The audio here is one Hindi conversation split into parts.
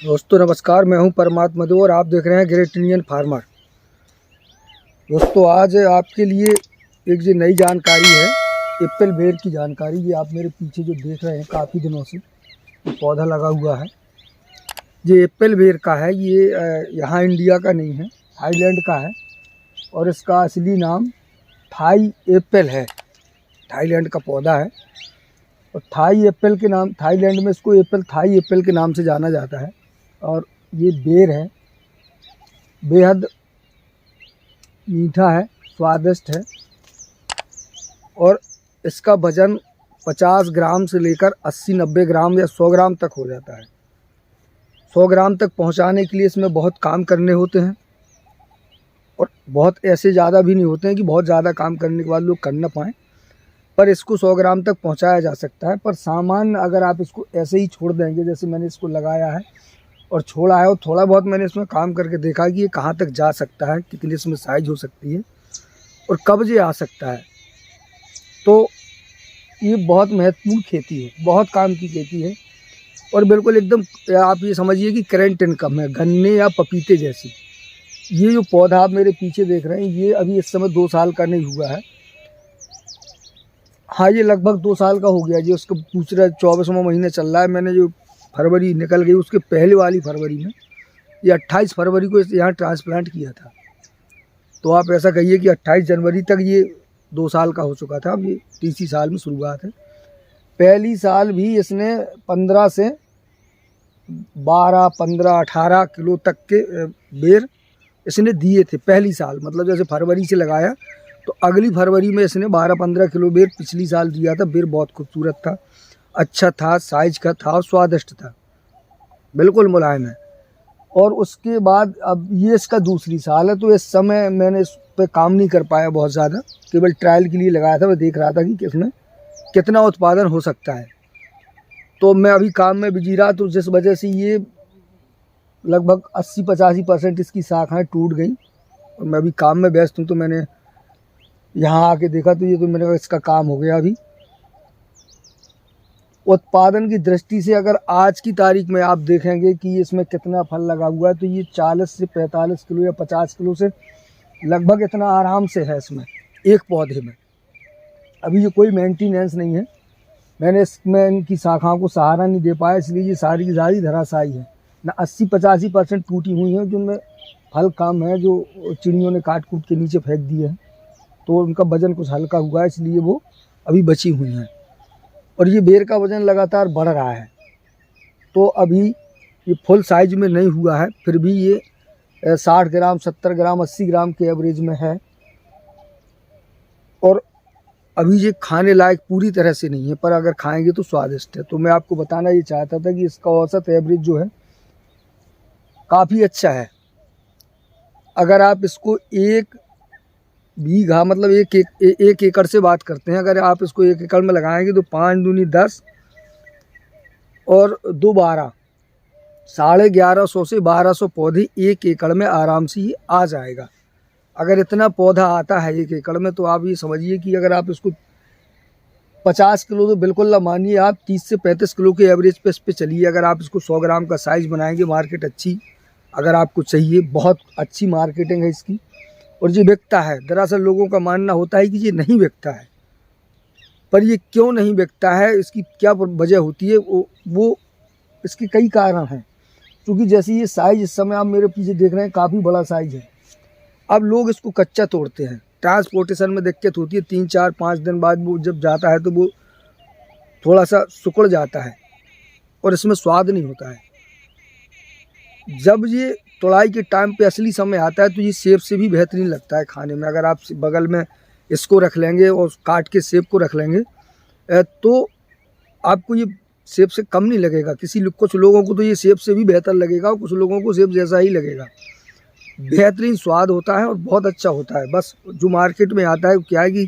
दोस्तों नमस्कार, मैं हूं परमात्मा दो और आप देख रहे हैं ग्रेट इंडियन फार्मर। दोस्तों आज आपके लिए एक जो नई जानकारी है एप्पल बेर की जानकारी। ये आप मेरे पीछे जो देख रहे हैं काफ़ी दिनों से ये पौधा लगा हुआ है, ये एप्पल बेर का है। ये यहाँ इंडिया का नहीं है, थाईलैंड का है और इसका असली नाम थाई एप्पल है। थाईलैंड का पौधा है और थाई एप्पल के नाम, थाईलैंड में इसको एप्पल थाई एप्पल के नाम से जाना जाता है। और ये बेर है, बेहद मीठा है, स्वादिष्ट है और इसका वज़न 50 ग्राम से लेकर 80-90 ग्राम या 100 ग्राम तक हो जाता है। 100 ग्राम तक पहुंचाने के लिए इसमें बहुत काम करने होते हैं और बहुत ऐसे ज़्यादा भी नहीं होते हैं कि बहुत ज़्यादा काम करने के बाद लोग कर ना पाएँ, पर इसको 100 ग्राम तक पहुंचाया जा सकता है। पर सामान्य अगर आप इसको ऐसे ही छोड़ देंगे, जैसे मैंने इसको लगाया है और छोड़ा है और थोड़ा बहुत मैंने इसमें काम करके देखा कि ये कहाँ तक जा सकता है, कितनी इसमें साइज हो सकती है और कब ये आ सकता है, तो ये बहुत महत्वपूर्ण खेती है, बहुत काम की खेती है और बिल्कुल एकदम आप ये समझिए कि करंट इनकम है, गन्ने या पपीते जैसी। ये जो पौधा आप मेरे पीछे देख रहे हैं ये अभी इस समय 2 साल का नहीं हुआ है। हाँ, ये लगभग 2 साल का हो गया जी। उसका पूछ रहा 24वां महीने चल रहा है। मैंने जो फरवरी निकल गई उसके पहले वाली फरवरी में, ये 28 फरवरी को यहाँ ट्रांसप्लांट किया था। तो आप ऐसा कहिए कि 28 जनवरी तक ये 2 साल का हो चुका था। अब ये तीसरी साल में शुरुआत है। पहली साल भी इसने 15 से 12, 15, 18 किलो तक के बेर इसने दिए थे पहली साल। मतलब जैसे फरवरी से लगाया तो अगली फरवरी में इसने 12-15 किलो बेर पिछली साल दिया था। बेर बहुत खूबसूरत था, अच्छा था, साइज का था और स्वादिष्ट था, बिल्कुल मुलायम है। और उसके बाद अब ये इसका दूसरी साल है। तो इस समय मैंने इस पर काम नहीं कर पाया बहुत ज़्यादा, केवल ट्रायल के लिए लगाया था। मैं देख रहा था कि इसमें कितना उत्पादन हो सकता है। तो मैं अभी काम में बिजी रहा, तो जिस वजह से ये लगभग 80-85% इसकी शाखाएँ टूट गई और मैं अभी काम में व्यस्त हूँ। तो मैंने यहाँ आके देखा तो ये तो मैंने कहा इसका काम हो गया। अभी उत्पादन की दृष्टि से अगर आज की तारीख में आप देखेंगे कि इसमें कितना फल लगा हुआ है, तो ये 40 से 45 किलो या 50 किलो से लगभग इतना आराम से है इसमें एक पौधे में। अभी ये कोई मेंटेनेंस नहीं है, मैंने इसमें इनकी शाखाओं को सहारा नहीं दे पाया, इसलिए ये सारी की सारी धराशायी है ना। 80-85% टूटी हुई हैं, जिनमें फल कम है, जो चिड़ियों ने काट कूट के नीचे फेंक दिए हैं, तो उनका वज़न कुछ हल्का हुआ है, इसलिए वो अभी बची हुई हैं। और ये बेर का वज़न लगातार बढ़ रहा है। तो अभी ये फुल साइज में नहीं हुआ है, फिर भी ये 60 ग्राम, 70 ग्राम, 80 ग्राम के एवरेज में है और अभी ये खाने लायक पूरी तरह से नहीं है, पर अगर खाएंगे तो स्वादिष्ट है। तो मैं आपको बताना ये चाहता था कि इसका औसत एवरेज जो है काफ़ी अच्छा है। अगर आप इसको 1 बीघा, मतलब 1 एकड़ से बात करते हैं, अगर आप इसको 1 एकड़ में लगाएंगे तो 5 दूनी 10 और 2 12, 1150 से 1200 पौधे 1 एकड़ में आराम से ही आ जाएगा। अगर इतना पौधा आता है 1 एकड़ में, तो आप ये समझिए कि अगर आप इसको 50 किलो तो बिल्कुल ना मानिए, आप 30 से 35 किलो के एवरेज पे इस पर चलिए। अगर आप इसको 100 ग्राम का साइज़ बनाएंगे, मार्केट अच्छी अगर आपको चाहिए, बहुत अच्छी मार्केटिंग है इसकी और ये बिकता है। दरअसल लोगों का मानना होता है कि ये नहीं बिकता है, पर ये क्यों नहीं बिकता है, इसकी क्या वजह होती है, वो इसके कई कारण हैं। क्योंकि जैसे ये साइज़ इस समय आप मेरे पीछे देख रहे हैं काफ़ी बड़ा साइज़ है। अब लोग इसको कच्चा तोड़ते हैं, ट्रांसपोर्टेशन में दिक्कत होती है। 3, 4, 5 दिन बाद वो जब जाता है तो वो थोड़ा सा सिकुड़ जाता है और इसमें स्वाद नहीं होता है। जब ये तोड़ाई के टाइम पे असली समय आता है तो ये सेब से भी बेहतरीन लगता है खाने में। अगर आप बगल में इसको रख लेंगे और काट के सेब को रख लेंगे तो आपको ये सेब से कम नहीं लगेगा। कुछ लोगों को तो ये सेब से भी बेहतर लगेगा और कुछ लोगों को सेब जैसा ही लगेगा। बेहतरीन स्वाद होता है और बहुत अच्छा होता है। बस जो मार्केट में आता है वो क्या है कि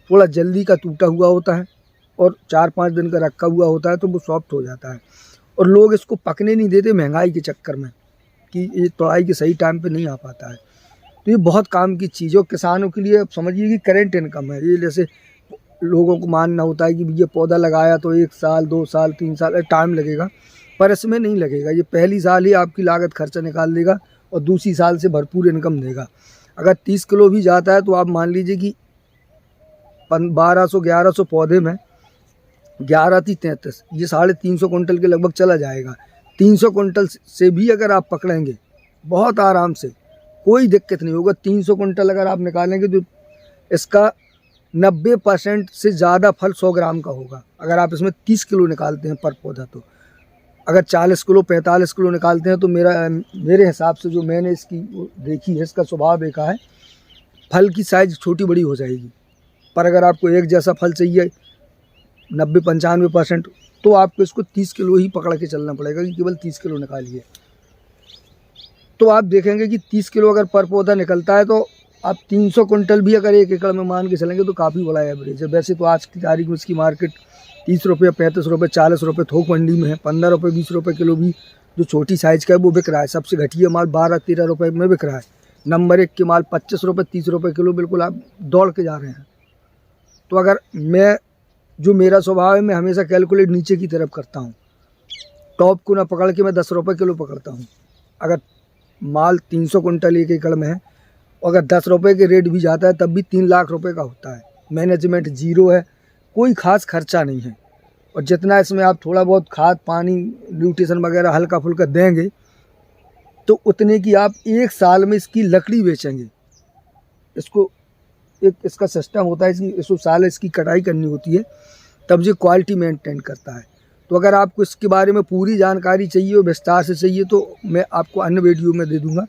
थोड़ा जल्दी का टूटा हुआ होता है और 4-5 दिन का रखा हुआ होता है, तो वो सॉफ्ट हो जाता है और लोग इसको पकने नहीं देते महंगाई के चक्कर में कि ये तोड़ाई के सही टाइम पे नहीं आ पाता है। तो ये बहुत काम की चीज़ है और किसानों के लिए समझिए कि करंट इनकम है ये। जैसे लोगों को मानना होता है कि ये पौधा लगाया तो 1 साल, 2 साल, 3 साल टाइम लगेगा, पर इसमें नहीं लगेगा। ये पहली साल ही आपकी लागत खर्चा निकाल देगा और दूसरी साल से भरपूर इनकम देगा। अगर 30 किलो भी जाता है तो आप मान लीजिए कि 1200-1100 पौधे में 11 × 33, ये 350 कुंटल के लगभग चला जाएगा। 300 कुंटल से भी अगर आप पकड़ेंगे बहुत आराम से, कोई दिक्कत नहीं होगा। 300 कुंटल अगर आप निकालेंगे तो इसका 90% से ज़्यादा फल 100 ग्राम का होगा। अगर आप इसमें 30 किलो निकालते हैं पर पौधा, तो अगर 40 किलो 45 किलो निकालते हैं तो मेरे हिसाब से जो मैंने इसकी देखी है, इसका स्वभाव देखा है, फल की साइज़ छोटी बड़ी हो जाएगी। पर अगर आपको एक जैसा फल चाहिए 90-95%, तो आपको इसको 30 किलो ही पकड़ के चलना पड़ेगा कि केवल 30 किलो निकालिए। तो आप देखेंगे कि 30 किलो अगर पर पौधा निकलता है तो आप 300 कुंटल भी अगर 1 एकड़ में मान के चलेंगे तो काफ़ी बड़ा एवरेज है। वैसे तो आज की तारीख में इसकी मार्केट 30 रुपये, 35 रुपये, 40 रुपये थोक मंडी में है। 15 रुपये 20 रुपये किलो भी जो छोटी साइज़ का है वो बिक रहा है। सबसे घटिया माल 12-13 रुपये में बिक रहा है। नंबर 1 के माल 25 रुपये 30 रुपये किलो, बिल्कुल आप दौड़ के जा रहे हैं। तो अगर मेरा स्वभाव है, मैं हमेशा कैलकुलेट नीचे की तरफ करता हूँ। टॉप को ना पकड़ के मैं 10 रुपये किलो पकड़ता हूँ। अगर माल 300 कुंटल 1 एकड़ में है, अगर 10 रुपये के रेट भी जाता है तब भी 3 लाख रुपए का होता है। मैनेजमेंट जीरो है, कोई ख़ास खर्चा नहीं है। और जितना इसमें आप थोड़ा बहुत खाद पानी न्यूट्रिशन वगैरह हल्का फुल्का देंगे तो उतने की आप 1 साल में इसकी लकड़ी बेचेंगे। इसको एक इसका सिस्टम होता है, इसको साल इसकी कटाई करनी होती है, तब ये क्वालिटी मेंटेन करता है। तो अगर आपको इसके बारे में पूरी जानकारी चाहिए और विस्तार से चाहिए तो मैं आपको अन्य वीडियो में दे दूँगा।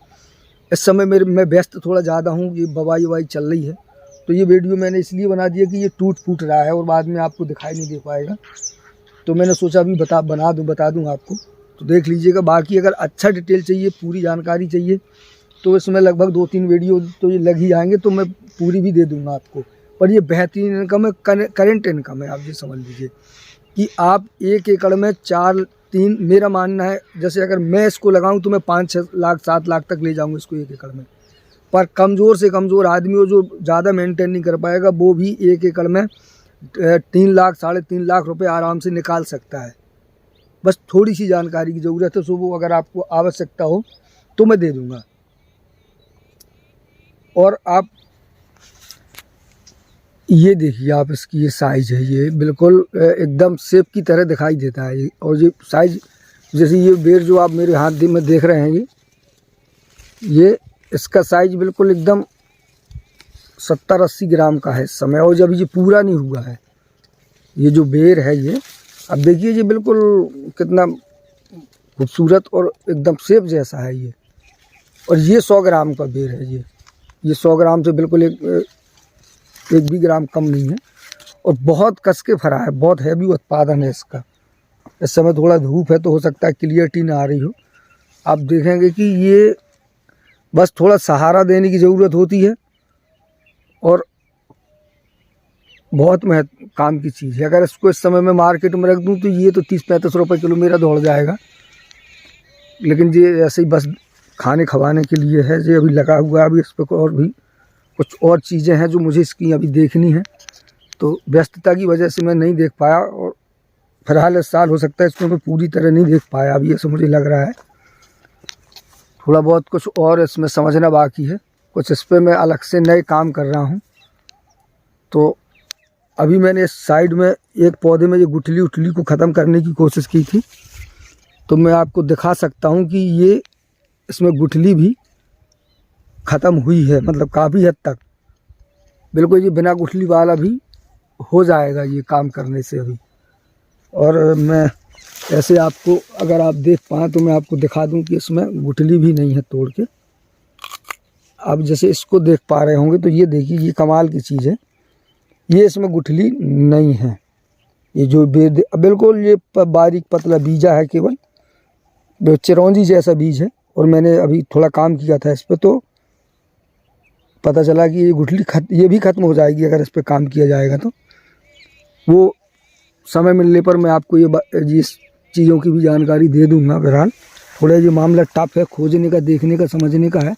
इस समय मैं व्यस्त थोड़ा ज़्यादा हूँ, ये बवाई ववाई चल रही है, तो ये वीडियो मैंने इसलिए बना दिया कि ये टूट फूट रहा है और बाद में आपको दिखाई नहीं दे पाएगा। तो मैंने सोचा अभी बता दूँ आपको, तो देख लीजिएगा। बाकी अगर अच्छा डिटेल चाहिए, पूरी जानकारी चाहिए तो इसमें लगभग 2-3 वीडियो तो ये लग ही जाएंगे, तो मैं पूरी भी दे दूँगा आपको। पर ये बेहतरीन इनकम है, करेंट इनकम है। आप ये समझ लीजिए कि आप 1 एकड़ में 4-3, मेरा मानना है जैसे अगर मैं इसको लगाऊं तो मैं 5-6 लाख 7 लाख तक ले जाऊंगा इसको 1 एकड़ में। पर कमज़ोर से कमज़ोर आदमी हो जो ज़्यादा मेंटेन नहीं कर पाएगा, वो भी 1 एकड़ में 3 लाख 3.5 लाख रुपए आराम से निकाल सकता है। बस थोड़ी सी जानकारी की ज़रूरत है, सो वो अगर आपको आवश्यकता हो तो मैं दे दूँगा। और आप ये देखिए, आप इसकी ये साइज़ है, ये बिल्कुल एकदम सेब की तरह दिखाई देता है। और ये साइज़ जैसे ये बेर जो आप मेरे हाथ में देख रहे हैं, ये इसका साइज़ बिल्कुल एकदम 70-80 ग्राम का है इस समय। और जब ये पूरा नहीं हुआ है, ये जो बेर है ये, अब देखिए ये बिल्कुल कितना खूबसूरत और एकदम सेब जैसा है ये। और ये 100 ग्राम का बेर है। ये 100 ग्राम से बिल्कुल एक भी ग्राम कम नहीं है और बहुत कस के फरा है, बहुत हैवी उत्पादन है इसका। इस समय थोड़ा धूप है तो हो सकता है क्लियरिटी ना आ रही हो। आप देखेंगे कि ये बस थोड़ा सहारा देने की ज़रूरत होती है और बहुत काम की चीज़ है। अगर इसको इस समय में मार्केट में रख दूं तो ये तो 30-35 रुपये किलो मेरा दौड़ जाएगा। लेकिन ये ऐसे ही बस खाने खवाने के लिए है, ये अभी लगा हुआ है। अभी इस पर और भी कुछ और चीज़ें हैं जो मुझे इसकी अभी देखनी है, तो व्यस्तता की वजह से मैं नहीं देख पाया। और फिलहाल इस साल हो सकता है इसमें मैं पूरी तरह नहीं देख पाया, अभी ऐसा मुझे लग रहा है। थोड़ा बहुत कुछ और इसमें समझना बाकी है, कुछ इस पर मैं अलग से नए काम कर रहा हूँ। तो अभी मैंने इस साइड में एक पौधे में ये गुठली उठली को ख़त्म करने की कोशिश की थी, तो मैं आपको दिखा सकता हूँ कि ये इसमें गुठली भी ख़त्म हुई है, मतलब काफ़ी हद तक। बिल्कुल ये बिना गुठली वाला भी हो जाएगा ये काम करने से अभी। और मैं ऐसे आपको अगर आप देख पाएँ तो मैं आपको दिखा दूं कि इसमें गुठली भी नहीं है तोड़ के। आप जैसे इसको देख पा रहे होंगे तो ये देखिए, ये कमाल की चीज़ है, ये इसमें गुठली नहीं है। ये जो बिल्कुल ये बारीक पतला बीजा है, केवल चिरौंजी जैसा बीज है। और मैंने अभी थोड़ा काम किया था इस पर, तो पता चला कि ये गुठली ये भी ख़त्म हो जाएगी अगर इस पर काम किया जाएगा। तो वो समय मिलने पर मैं आपको ये चीज़ों की भी जानकारी दे दूंगा। बहरहाल थोड़ा ये मामला टफ है, खोजने का, देखने का, समझने का है।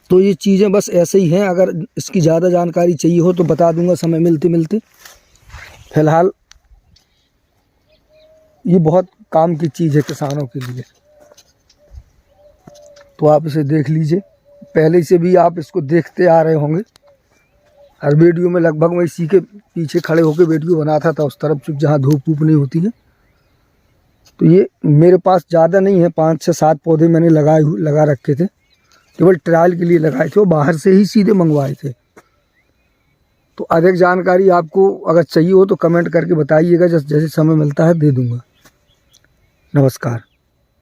तो ये चीज़ें बस ऐसे ही हैं। अगर इसकी ज़्यादा जानकारी चाहिए हो तो बता दूंगा समय मिलते मिलते। फ़िलहाल ये बहुत काम की चीज़ है किसानों के लिए। तो आप इसे देख लीजिए, पहले से भी आप इसको देखते आ रहे होंगे। हर वीडियो में लगभग मैं इसी के पीछे खड़े होकर वीडियो बनाता था, उस तरफ जहाँ धूप वूप नहीं होती है। तो ये मेरे पास ज़्यादा नहीं है, 5 से 7 पौधे मैंने लगा रखे थे, केवल ट्रायल के लिए लगाए थे, वो बाहर से ही सीधे मंगवाए थे। तो अधिक जानकारी आपको अगर चाहिए हो तो कमेंट करके बताइएगा, जैसे समय मिलता है दे दूँगा। नमस्कार।